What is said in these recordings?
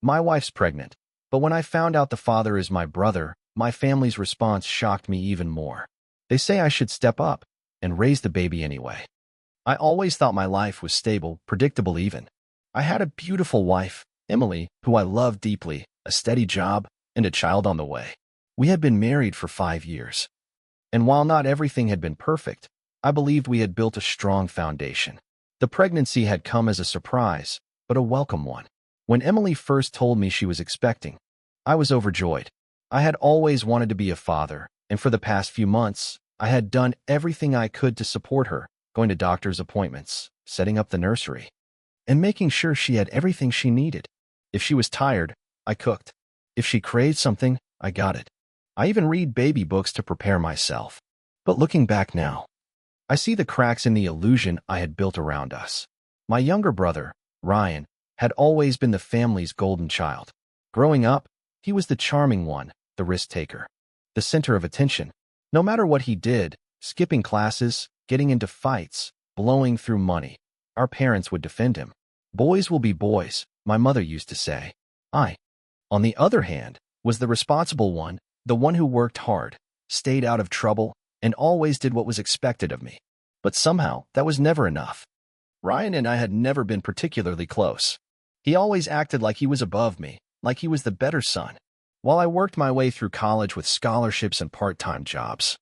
My wife's pregnant. But when I found out the father is my brother, my family's response shocked me even more. They say I should step up and raise the baby anyway. I always thought my life was stable, predictable even. I had a beautiful wife, Emily, who I loved deeply, a steady job, and a child on the way. We had been married for 5 years. And while not everything had been perfect, I believed we had built a strong foundation. The pregnancy had come as a surprise, but a welcome one. When Emily first told me she was expecting, I was overjoyed. I had always wanted to be a father, and for the past few months, I had done everything I could to support her, going to doctor's appointments, setting up the nursery, and making sure she had everything she needed. If she was tired, I cooked. If she craved something, I got it. I even read baby books to prepare myself. But looking back now, I see the cracks in the illusion I had built around us. My younger brother, Ryan, had always been the family's golden child. Growing up, he was the charming one, the risk-taker, the center of attention. No matter what he did, skipping classes, getting into fights, blowing through money, our parents would defend him. Boys will be boys, my mother used to say. I, on the other hand, was the responsible one, the one who worked hard, stayed out of trouble, and always did what was expected of me. But somehow, that was never enough. Ryan and I had never been particularly close. He always acted like he was above me, like he was the better son, while I worked my way through college with scholarships and part-time jobs.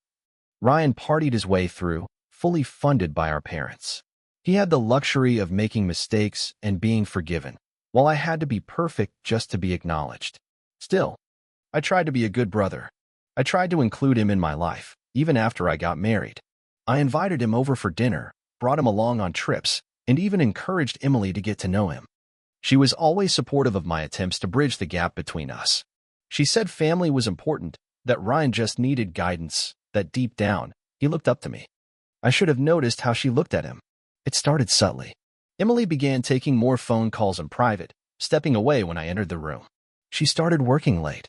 Ryan partied his way through, fully funded by our parents. He had the luxury of making mistakes and being forgiven, while I had to be perfect just to be acknowledged. Still, I tried to be a good brother. I tried to include him in my life, even after I got married. I invited him over for dinner, brought him along on trips, and even encouraged Emily to get to know him. She was always supportive of my attempts to bridge the gap between us. She said family was important, that Ryan just needed guidance, that deep down, he looked up to me. I should have noticed how she looked at him. It started subtly. Emily began taking more phone calls in private, stepping away when I entered the room. She started working late,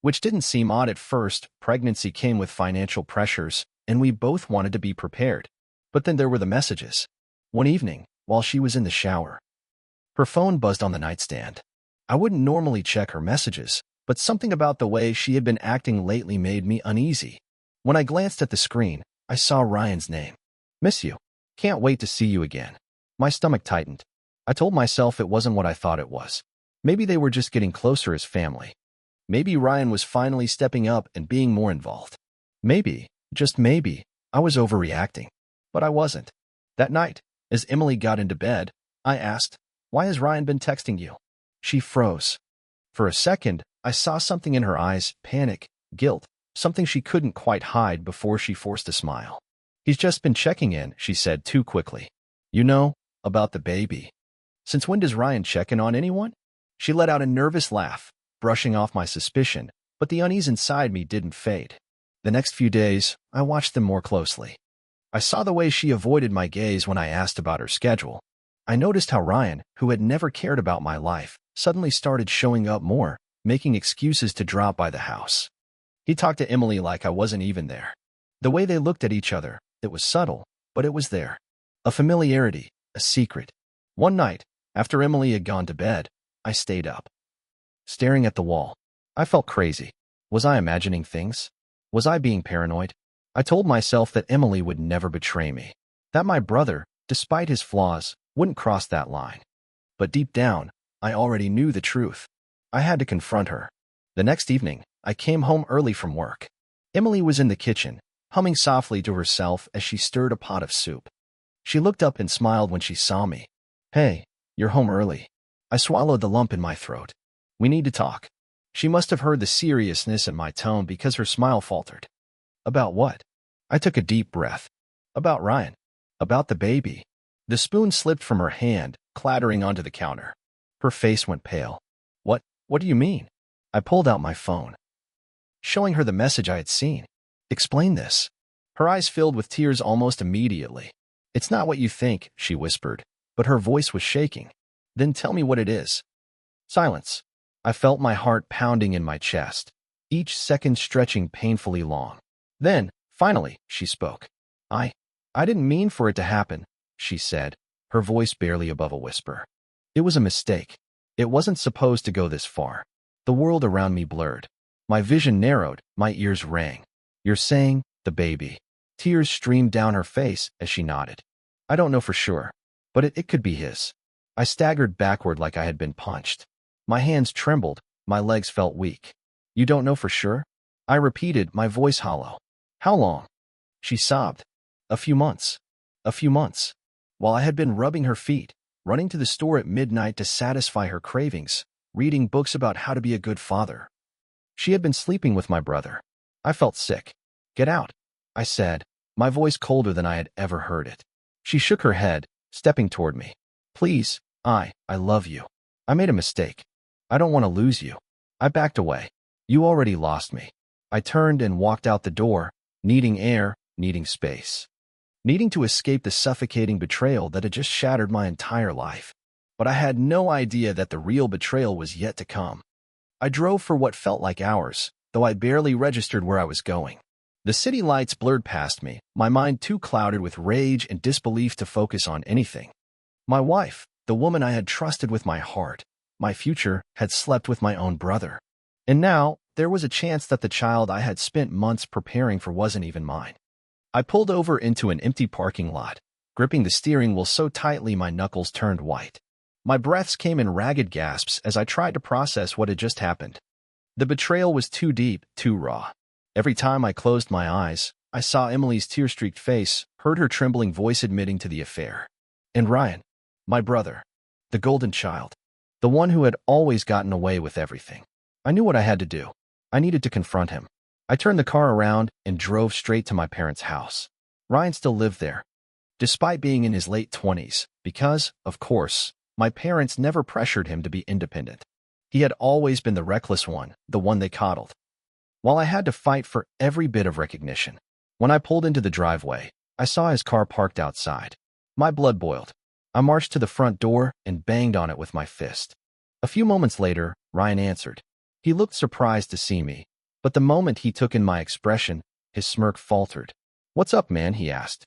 which didn't seem odd at first. Pregnancy came with financial pressures, and we both wanted to be prepared. But then there were the messages. One evening, while she was in the shower, her phone buzzed on the nightstand. I wouldn't normally check her messages, but something about the way she had been acting lately made me uneasy. When I glanced at the screen, I saw Ryan's name. "Miss you. Can't wait to see you again." My stomach tightened. I told myself it wasn't what I thought it was. Maybe they were just getting closer as family. Maybe Ryan was finally stepping up and being more involved. Maybe, just maybe, I was overreacting. But I wasn't. That night, as Emily got into bed, I asked, "Why has Ryan been texting you?" She froze. For a second, I saw something in her eyes, panic, guilt, something she couldn't quite hide before she forced a smile. "He's just been checking in," she said too quickly. "You know, about the baby." "Since when does Ryan check in on anyone?" She let out a nervous laugh, brushing off my suspicion, but the unease inside me didn't fade. The next few days, I watched them more closely. I saw the way she avoided my gaze when I asked about her schedule. I noticed how Ryan, who had never cared about my life, suddenly started showing up more, making excuses to drop by the house. He talked to Emily like I wasn't even there. The way they looked at each other, it was subtle, but it was there. A familiarity, a secret. One night, after Emily had gone to bed, I stayed up, staring at the wall. I felt crazy. Was I imagining things? Was I being paranoid? I told myself that Emily would never betray me, that my brother, despite his flaws, wouldn't cross that line. But deep down, I already knew the truth. I had to confront her. The next evening, I came home early from work. Emily was in the kitchen, humming softly to herself as she stirred a pot of soup. She looked up and smiled when she saw me. "Hey, you're home early." I swallowed the lump in my throat. "We need to talk." She must have heard the seriousness in my tone because her smile faltered. "About what?" I took a deep breath. "About Ryan. About the baby." The spoon slipped from her hand, clattering onto the counter. Her face went pale. What do you mean?" I pulled out my phone, showing her the message I had seen. "Explain this." Her eyes filled with tears almost immediately. "It's not what you think," she whispered, but her voice was shaking. "Then tell me what it is." Silence. I felt my heart pounding in my chest, each second stretching painfully long. Then, finally, she spoke. I didn't mean for it to happen," she said, her voice barely above a whisper. "It was a mistake. It wasn't supposed to go this far. The world around me blurred. My vision narrowed, my ears rang. You're saying, the baby. Tears streamed down her face as she nodded. I don't know for sure, but it could be his. I staggered backward like I had been punched. My hands trembled, my legs felt weak. You don't know for sure? I repeated, my voice hollow. How long? She sobbed. A few months. A few months. While I had been rubbing her feet, running to the store at midnight to satisfy her cravings, reading books about how to be a good father. She had been sleeping with my brother. I felt sick. Get out, I said, my voice colder than I had ever heard it. She shook her head, stepping toward me. Please, I love you. I made a mistake. I don't want to lose you. I backed away. You already lost me. I turned and walked out the door, needing air, needing space. Needing to escape the suffocating betrayal that had just shattered my entire life. But I had no idea that the real betrayal was yet to come. I drove for what felt like hours, though I barely registered where I was going. The city lights blurred past me, my mind too clouded with rage and disbelief to focus on anything. My wife, the woman I had trusted with my heart, my future, had slept with my own brother. And now, there was a chance that the child I had spent months preparing for wasn't even mine. I pulled over into an empty parking lot, gripping the steering wheel so tightly my knuckles turned white. My breaths came in ragged gasps as I tried to process what had just happened. The betrayal was too deep, too raw. Every time I closed my eyes, I saw Emily's tear-streaked face, heard her trembling voice admitting to the affair. And Ryan, my brother, the golden child, the one who had always gotten away with everything. I knew what I had to do. I needed to confront him. I turned the car around and drove straight to my parents' house. Ryan still lived there, despite being in his late 20s, because, of course, my parents never pressured him to be independent. He had always been the reckless one, the one they coddled. While I had to fight for every bit of recognition, when I pulled into the driveway, I saw his car parked outside. My blood boiled. I marched to the front door and banged on it with my fist. A few moments later, Ryan answered. He looked surprised to see me, but the moment he took in my expression, his smirk faltered. What's up, man? He asked,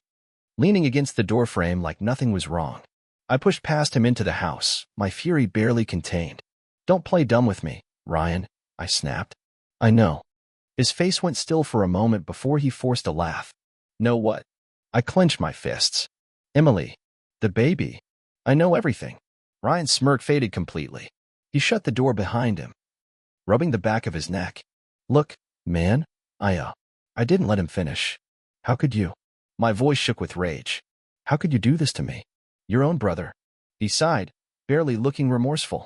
leaning against the doorframe like nothing was wrong. I pushed past him into the house, my fury barely contained. Don't play dumb with me, Ryan, I snapped. I know. His face went still for a moment before he forced a laugh. Know what? I clenched my fists. Emily, the baby. I know everything. Ryan's smirk faded completely. He shut the door behind him, rubbing the back of his neck. Look, man, I didn't let him finish. How could you? My voice shook with rage. How could you do this to me? Your own brother. He sighed, barely looking remorseful.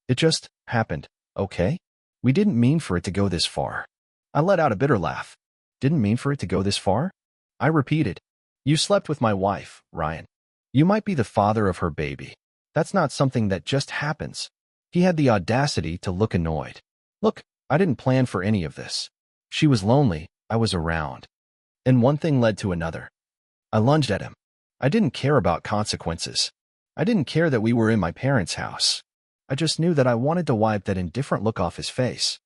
It just happened, okay? We didn't mean for it to go this far. I let out a bitter laugh. Didn't mean for it to go this far? I repeated. You slept with my wife, Ryan. You might be the father of her baby. That's not something that just happens. He had the audacity to look annoyed. Look, I didn't plan for any of this. She was lonely, I was around. And one thing led to another. I lunged at him. I didn't care about consequences. I didn't care that we were in my parents' house. I just knew that I wanted to wipe that indifferent look off his face.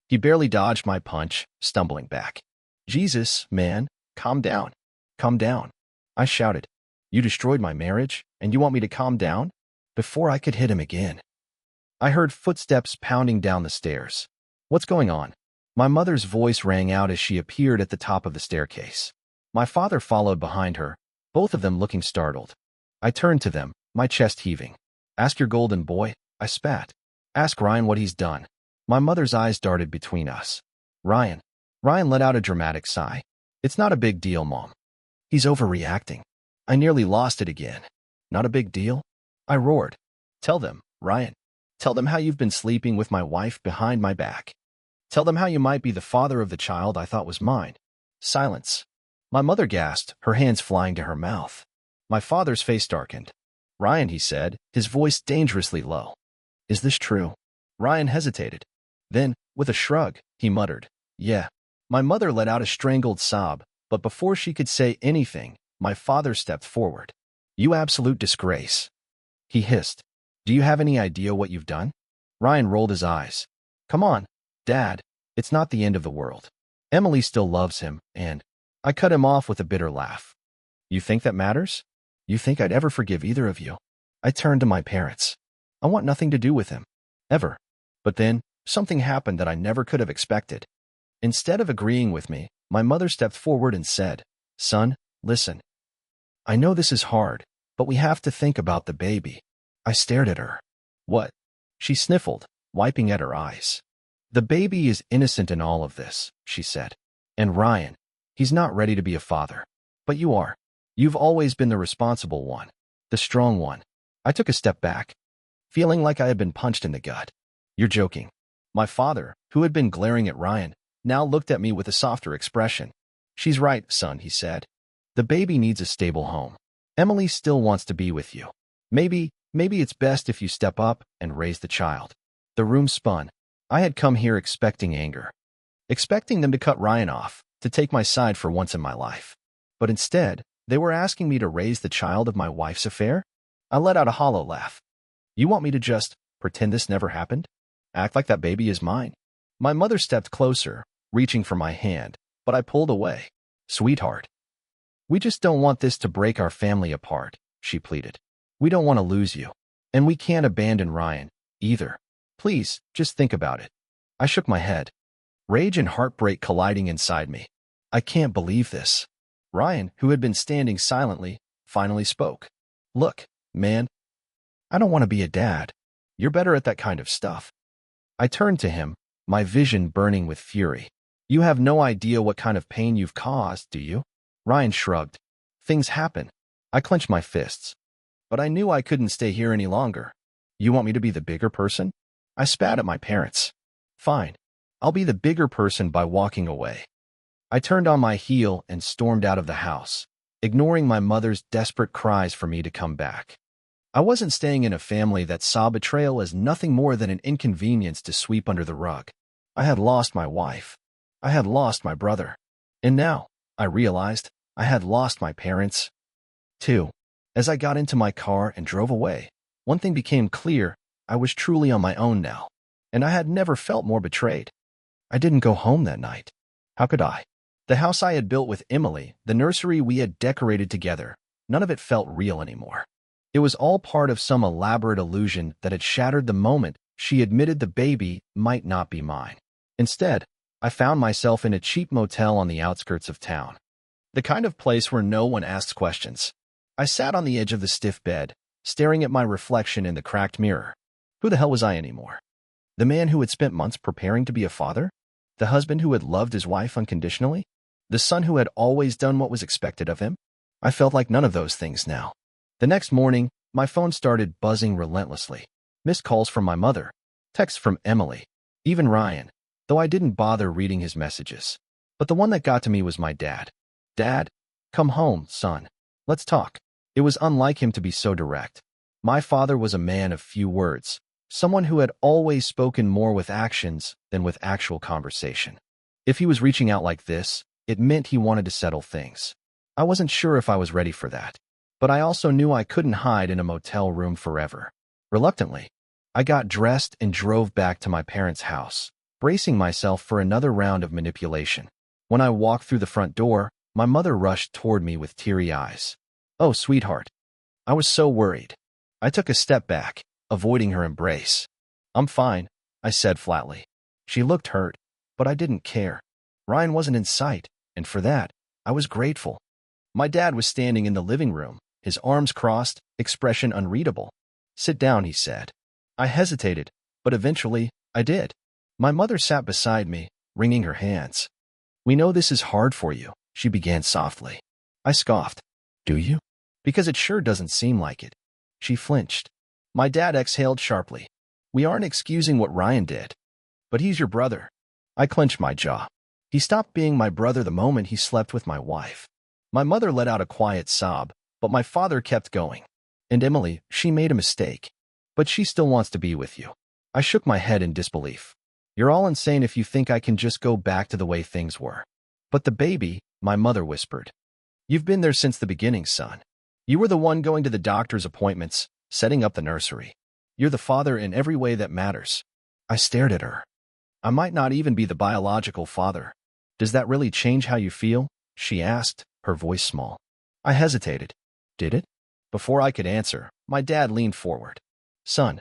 He barely dodged my punch, stumbling back. Jesus, man, calm down. Calm down. I shouted. You destroyed my marriage, and you want me to calm down? Before I could hit him again. I heard footsteps pounding down the stairs. What's going on? My mother's voice rang out as she appeared at the top of the staircase. My father followed behind her, both of them looking startled. I turned to them, my chest heaving. Ask your golden boy, I spat. Ask Ryan what he's done. My mother's eyes darted between us. Ryan. Ryan let out a dramatic sigh. It's not a big deal, Mom. He's overreacting. I nearly lost it again. Not a big deal? I roared. Tell them, Ryan. Tell them how you've been sleeping with my wife behind my back. Tell them how you might be the father of the child I thought was mine. Silence. My mother gasped, her hands flying to her mouth. My father's face darkened. Ryan, he said, his voice dangerously low. Is this true? Ryan hesitated. Then, with a shrug, he muttered, yeah. My mother let out a strangled sob, but before she could say anything, my father stepped forward. You absolute disgrace. He hissed. Do you have any idea what you've done? Ryan rolled his eyes. Come on, Dad. It's not the end of the world. Emily still loves him, and I cut him off with a bitter laugh. You think that matters? You think I'd ever forgive either of you? I turned to my parents. I want nothing to do with him. ever. But then, something happened that I never could have expected. Instead of agreeing with me, my mother stepped forward and said, "Son, listen. I know this is hard, but we have to think about the baby." I stared at her. "What?" She sniffled, wiping at her eyes. "The baby is innocent in all of this," she said. "And Ryan, he's not ready to be a father. But you are. You've always been the responsible one, the strong one." I took a step back, feeling like I had been punched in the gut. "You're joking." My father, who had been glaring at Ryan, now looked at me with a softer expression. "She's right, son," he said. "The baby needs a stable home. Emily still wants to be with you. Maybe it's best if you step up and raise the child." The room spun. I had come here expecting anger, expecting them to cut Ryan off, to take my side for once in my life. But instead, they were asking me to raise the child of my wife's affair? I let out a hollow laugh. "You want me to just pretend this never happened? Act like that baby is mine?" My mother stepped closer, reaching for my hand, but I pulled away. "Sweetheart, we just don't want this to break our family apart," she pleaded. "We don't want to lose you. And we can't abandon Ryan, either. Please, just think about it." I shook my head, rage and heartbreak colliding inside me. "I can't believe this." Ryan, who had been standing silently, finally spoke. "Look, man, I don't want to be a dad. You're better at that kind of stuff." I turned to him, my vision burning with fury. "You have no idea what kind of pain you've caused, do you?" Ryan shrugged. "Things happen." I clenched my fists. But I knew I couldn't stay here any longer. "You want me to be the bigger person?" I spat at my parents. "Fine. I'll be the bigger person by walking away." I turned on my heel and stormed out of the house, ignoring my mother's desperate cries for me to come back. I wasn't staying in a family that saw betrayal as nothing more than an inconvenience to sweep under the rug. I had lost my wife. I had lost my brother. And now, I realized, I had lost my parents, too. As I got into my car and drove away, one thing became clear: I was truly on my own now, and I had never felt more betrayed. I didn't go home that night. How could I? The house I had built with Emily, the nursery we had decorated together, none of it felt real anymore. It was all part of some elaborate illusion that had shattered the moment she admitted the baby might not be mine. Instead, I found myself in a cheap motel on the outskirts of town, the kind of place where no one asks questions. I sat on the edge of the stiff bed, staring at my reflection in the cracked mirror. Who the hell was I anymore? The man who had spent months preparing to be a father? The husband who had loved his wife unconditionally? The son who had always done what was expected of him? I felt like none of those things now. The next morning, my phone started buzzing relentlessly. Missed calls from my mother, texts from Emily, even Ryan, though I didn't bother reading his messages. But the one that got to me was my dad. "Dad, come home, son. Let's talk." It was unlike him to be so direct. My father was a man of few words, someone who had always spoken more with actions than with actual conversation. If he was reaching out like this, it meant he wanted to settle things. I wasn't sure if I was ready for that, but I also knew I couldn't hide in a motel room forever. Reluctantly, I got dressed and drove back to my parents' house, bracing myself for another round of manipulation. When I walked through the front door, my mother rushed toward me with teary eyes. "Oh, sweetheart." I was so worried. I took a step back, avoiding her embrace. "I'm fine," I said flatly. She looked hurt, but I didn't care. Ryan wasn't in sight, and for that, I was grateful. My dad was standing in the living room, his arms crossed, expression unreadable. "Sit down," he said. I hesitated, but eventually, I did. My mother sat beside me, wringing her hands. "We know this is hard for you," she began softly. I scoffed. "Do you?" "Because it sure doesn't seem like it." She flinched. My dad exhaled sharply. "We aren't excusing what Ryan did. But he's your brother." I clenched my jaw. He stopped being my brother the moment he slept with my wife. My mother let out a quiet sob, but my father kept going. "And Emily, she made a mistake. But she still wants to be with you." I shook my head in disbelief. "You're all insane if you think I can just go back to the way things were." "But the baby," my mother whispered. "You've been there since the beginning, son. You were the one going to the doctor's appointments, setting up the nursery. You're the father in every way that matters." I stared at her. "I might not even be the biological father. Does that really change how you feel?" she asked, her voice small. I hesitated. "Did it?" Before I could answer, my dad leaned forward. "Son,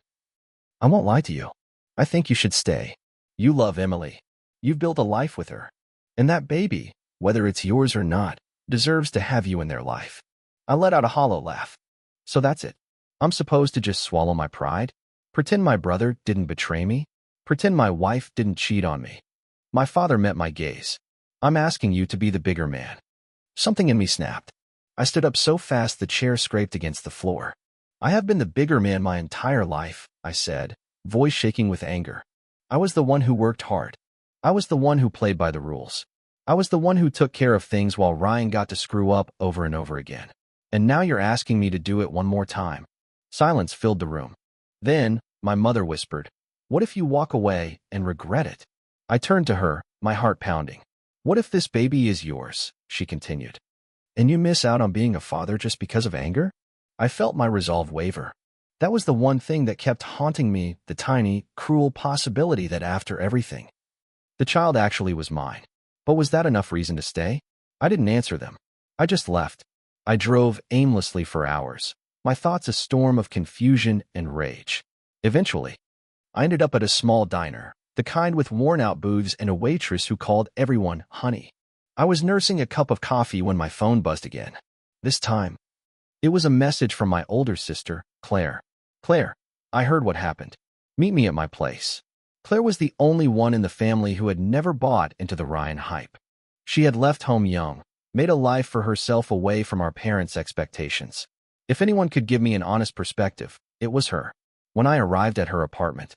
I won't lie to you. I think you should stay. You love Emily. You've built a life with her. And that baby, whether it's yours or not, deserves to have you in their life. I let out a hollow laugh. So that's it. I'm supposed to just swallow my pride? Pretend my brother didn't betray me? Pretend my wife didn't cheat on me? My father met my gaze. I'm asking you to be the bigger man. Something in me snapped. I stood up so fast the chair scraped against the floor. I have been the bigger man my entire life, I said, voice shaking with anger. I was the one who worked hard. I was the one who played by the rules. I was the one who took care of things while Ryan got to screw up over and over again. And now you're asking me to do it one more time. Silence filled the room. Then, my mother whispered, "What if you walk away and regret it?" I turned to her, my heart pounding. "What if this baby is yours?" she continued. "And you miss out on being a father just because of anger?" I felt my resolve waver. That was the one thing that kept haunting me, the tiny, cruel possibility that after everything, the child actually was mine. But was that enough reason to stay? I didn't answer them. I just left. I drove aimlessly for hours, my thoughts a storm of confusion and rage. Eventually, I ended up at a small diner, the kind with worn-out booths and a waitress who called everyone honey. I was nursing a cup of coffee when my phone buzzed again. This time, it was a message from my older sister, Claire. "Claire, I heard what happened. Meet me at my place." Claire was the only one in the family who had never bought into the Ryan hype. She had left home young, made a life for herself away from our parents' expectations. If anyone could give me an honest perspective, it was her. When I arrived at her apartment,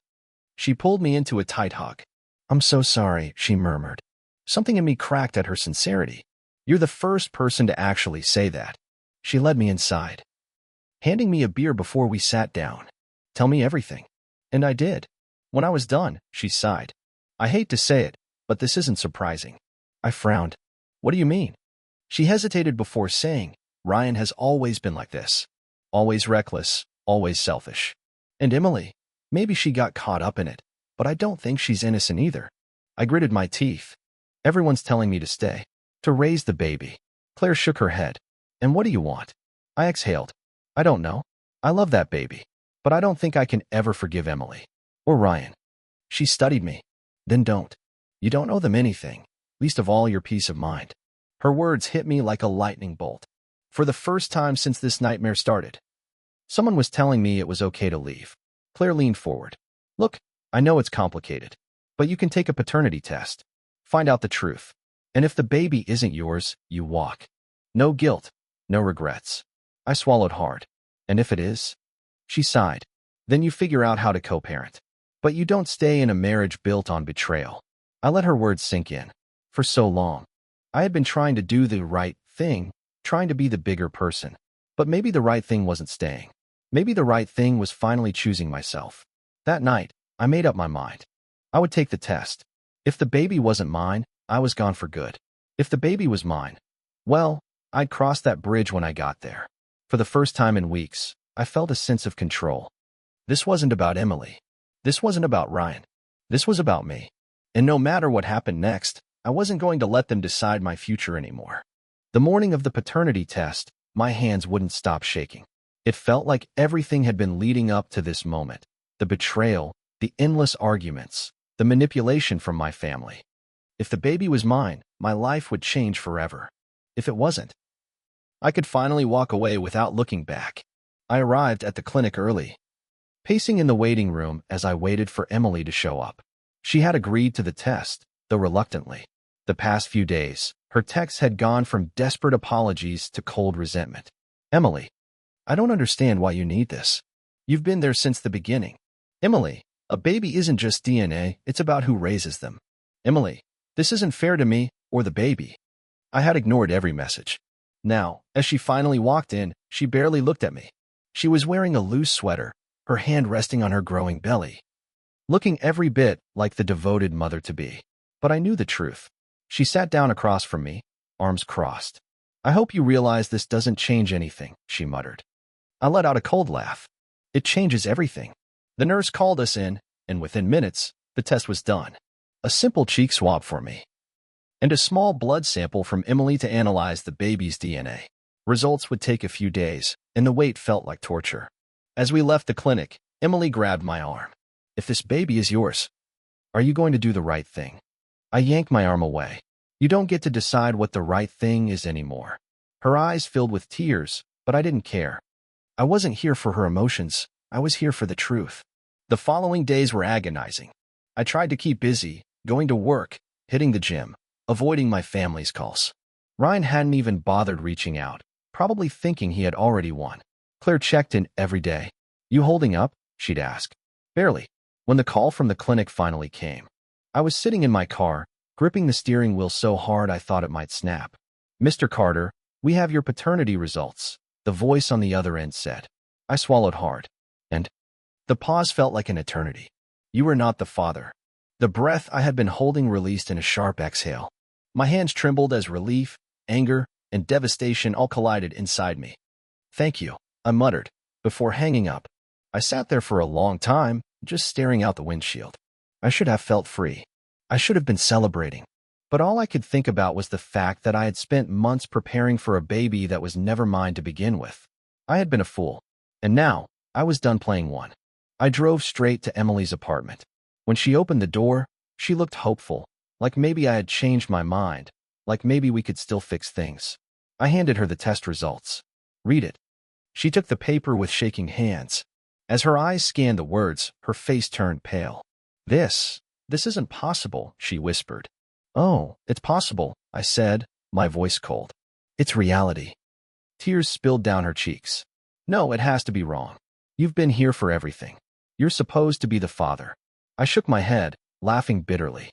she pulled me into a tight hug. "I'm so sorry," she murmured. Something in me cracked at her sincerity. "You're the first person to actually say that." She led me inside, handing me a beer before we sat down. "Tell me everything." And I did. When I was done, she sighed. "I hate to say it, but this isn't surprising." I frowned. "What do you mean?" She hesitated before saying, "Ryan has always been like this. Always reckless, always selfish. And Emily, maybe she got caught up in it, but I don't think she's innocent either." I gritted my teeth. "Everyone's telling me to stay, to raise the baby." Claire shook her head. "And what do you want?" I exhaled. "I don't know. I love that baby, but I don't think I can ever forgive Emily. Or Ryan." She studied me. "Then don't. You don't owe them anything, least of all your peace of mind." Her words hit me like a lightning bolt. For the first time since this nightmare started, someone was telling me it was okay to leave. Claire leaned forward. "Look, I know it's complicated, but you can take a paternity test. Find out the truth. And if the baby isn't yours, you walk. No guilt, no regrets." I swallowed hard. "And if it is?" She sighed. "Then you figure out how to co-parent. But you don't stay in a marriage built on betrayal." I let her words sink in. For so long, I had been trying to do the right thing, trying to be the bigger person. But maybe the right thing wasn't staying. Maybe the right thing was finally choosing myself. That night, I made up my mind. I would take the test. If the baby wasn't mine, I was gone for good. If the baby was mine, well, I'd cross that bridge when I got there. For the first time in weeks, I felt a sense of control. This wasn't about Emily. This wasn't about Ryan. This was about me. And no matter what happened next, I wasn't going to let them decide my future anymore. The morning of the paternity test, my hands wouldn't stop shaking. It felt like everything had been leading up to this moment. The betrayal, the endless arguments, the manipulation from my family. If the baby was mine, my life would change forever. If it wasn't, I could finally walk away without looking back. I arrived at the clinic early, pacing in the waiting room as I waited for Emily to show up. She had agreed to the test, though reluctantly. The past few days, her texts had gone from desperate apologies to cold resentment. "Emily, I don't understand why you need this. You've been there since the beginning. Emily, a baby isn't just DNA, it's about who raises them. Emily, this isn't fair to me or the baby." I had ignored every message. Now, as she finally walked in, she barely looked at me. She was wearing a loose sweater, her hand resting on her growing belly, looking every bit like the devoted mother-to-be. But I knew the truth. She sat down across from me, arms crossed. "I hope you realize this doesn't change anything," she muttered. I let out a cold laugh. "It changes everything." The nurse called us in, and within minutes, the test was done. A simple cheek swab for me, and a small blood sample from Emily to analyze the baby's DNA. Results would take a few days, and the wait felt like torture. As we left the clinic, Emily grabbed my arm. If this baby is yours, are you going to do the right thing? I yanked my arm away. You don't get to decide what the right thing is anymore. Her eyes filled with tears, but I didn't care. I wasn't here for her emotions. I was here for the truth. The following days were agonizing. I tried to keep busy, going to work, hitting the gym, avoiding my family's calls. Ryan hadn't even bothered reaching out, probably thinking he had already won. Claire checked in every day. You holding up? She'd ask. Barely. When the call from the clinic finally came, I was sitting in my car, gripping the steering wheel so hard I thought it might snap. Mr. Carter, we have your paternity results, the voice on the other end said. I swallowed hard. And the pause felt like an eternity. You are not the father. The breath I had been holding released in a sharp exhale. My hands trembled as relief, anger, and devastation all collided inside me. Thank you, I muttered, before hanging up. I sat there for a long time, just staring out the windshield. I should have felt free. I should have been celebrating. But all I could think about was the fact that I had spent months preparing for a baby that was never mine to begin with. I had been a fool. And now, I was done playing one. I drove straight to Emily's apartment. When she opened the door, she looked hopeful, like maybe I had changed my mind, like maybe we could still fix things. I handed her the test results. Read it. She took the paper with shaking hands. As her eyes scanned the words, her face turned pale. This isn't possible, she whispered. Oh, it's possible, I said, my voice cold. It's reality. Tears spilled down her cheeks. No, it has to be wrong. You've been here for everything. You're supposed to be the father. I shook my head, laughing bitterly.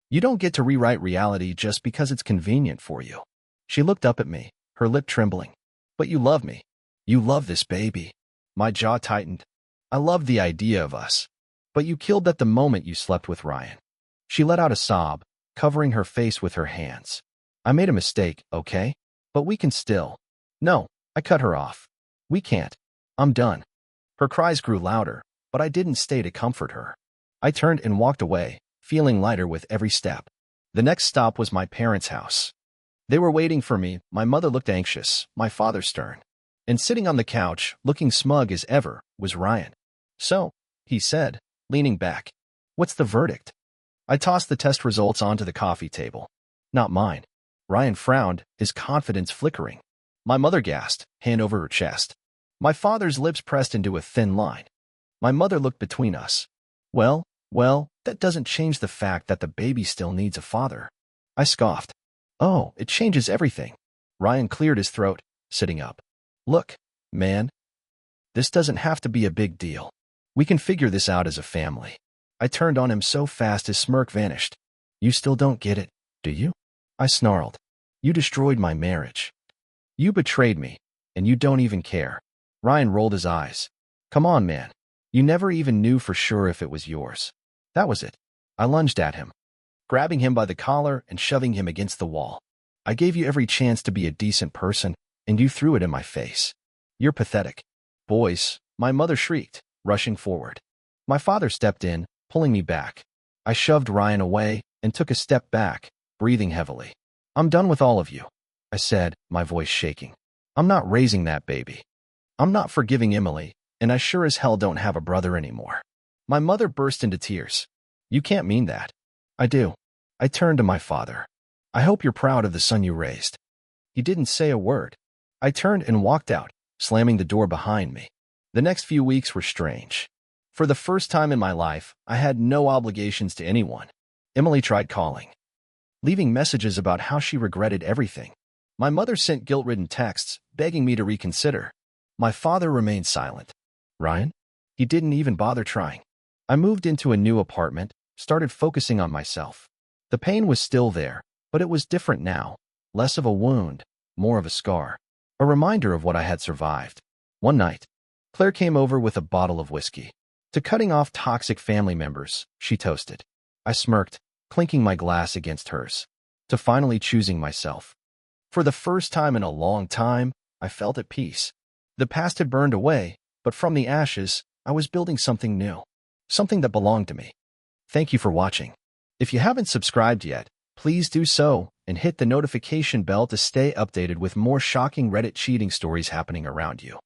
You don't get to rewrite reality just because it's convenient for you. She looked up at me, her lip trembling. But you love me. You love this baby. My jaw tightened. I loved the idea of us. But you killed at the moment you slept with Ryan. She let out a sob, covering her face with her hands. I made a mistake, okay? But we can still. No, I cut her off. We can't. I'm done. Her cries grew louder, but I didn't stay to comfort her. I turned and walked away, feeling lighter with every step. The next stop was my parents' house. They were waiting for me. My mother looked anxious, my father stern. And sitting on the couch, looking smug as ever, was Ryan. So, he said, leaning back, what's the verdict? I tossed the test results onto the coffee table. Not mine. Ryan frowned, his confidence flickering. My mother gasped, hand over her chest. My father's lips pressed into a thin line. My mother looked between us. Well, that doesn't change the fact that the baby still needs a father. I scoffed. Oh, it changes everything. Ryan cleared his throat, sitting up. Look, man. This doesn't have to be a big deal. We can figure this out as a family. I turned on him so fast his smirk vanished. You still don't get it, do you? I snarled. You destroyed my marriage. You betrayed me, and you don't even care. Ryan rolled his eyes. Come on, man. You never even knew for sure if it was yours. That was it. I lunged at him, grabbing him by the collar and shoving him against the wall. I gave you every chance to be a decent person, and you threw it in my face. You're pathetic. Boys, my mother shrieked, rushing forward. My father stepped in, pulling me back. I shoved Ryan away and took a step back, breathing heavily. I'm done with all of you, I said, my voice shaking. I'm not raising that baby. I'm not forgiving Emily, and I sure as hell don't have a brother anymore. My mother burst into tears. You can't mean that. I do. I turned to my father. I hope you're proud of the son you raised. He didn't say a word. I turned and walked out, slamming the door behind me. The next few weeks were strange. For the first time in my life, I had no obligations to anyone. Emily tried calling, leaving messages about how she regretted everything. My mother sent guilt-ridden texts, begging me to reconsider. My father remained silent. Ryan? He didn't even bother trying. I moved into a new apartment, started focusing on myself. The pain was still there, but it was different now. Less of a wound, more of a scar. A reminder of what I had survived. One night, Claire came over with a bottle of whiskey. To cutting off toxic family members, she toasted. I smirked, clinking my glass against hers. To finally choosing myself. For the first time in a long time, I felt at peace. The past had burned away, but from the ashes, I was building something new. Something that belonged to me. Thank you for watching. If you haven't subscribed yet, please do so and hit the notification bell to stay updated with more shocking Reddit cheating stories happening around you.